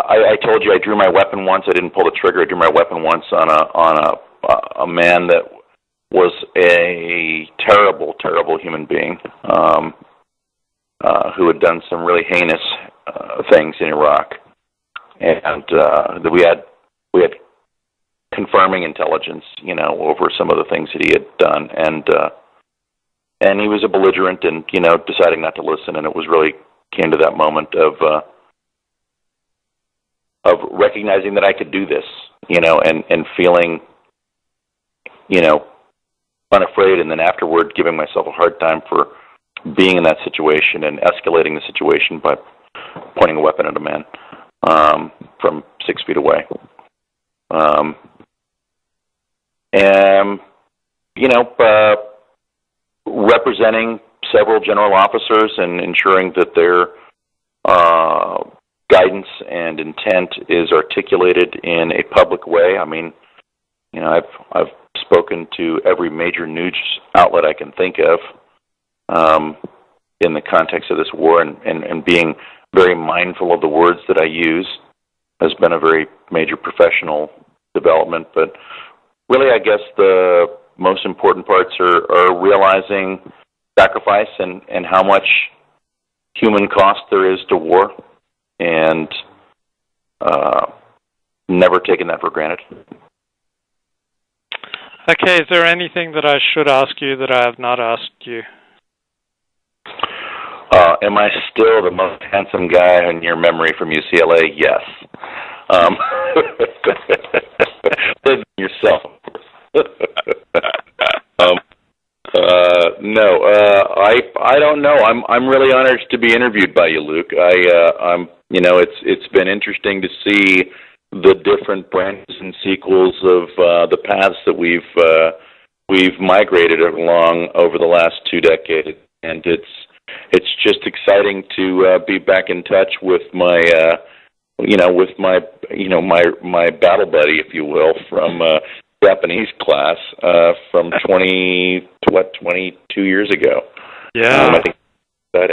I told you I drew my weapon once. I didn't pull the trigger. I drew my weapon once on a man that was a terrible, terrible human being who had done some really heinous things in Iraq, and that we had confirming intelligence, over some of the things that he had done, and he was a belligerent, and deciding not to listen, and it was really came to that moment of recognizing that I could do this, and feeling, unafraid, and then afterward giving myself a hard time for being in that situation and escalating the situation by pointing a weapon at a man from 6 feet away. And, representing several general officers and ensuring that their guidance and intent is articulated in a public way. I mean, I've spoken to every major news outlet I can think of in the context of this war, and being very mindful of the words that I use has been a very major professional development. But really, I guess the most important parts are realizing sacrifice and how much human cost there is to war, and never taking that for granted. Okay, is there anything that I should ask you that I have not asked you? Am I still the most handsome guy in your memory from UCLA? Yes. Than yourself. No, I don't know. I'm really honored to be interviewed by you, Luke. I'm it's been interesting to see the different branches and sequels of the paths that we've migrated along over the last 2 decades, and it's just exciting to be back in touch with my my battle buddy, if you will, from Japanese class from 22 years ago. Yeah. I think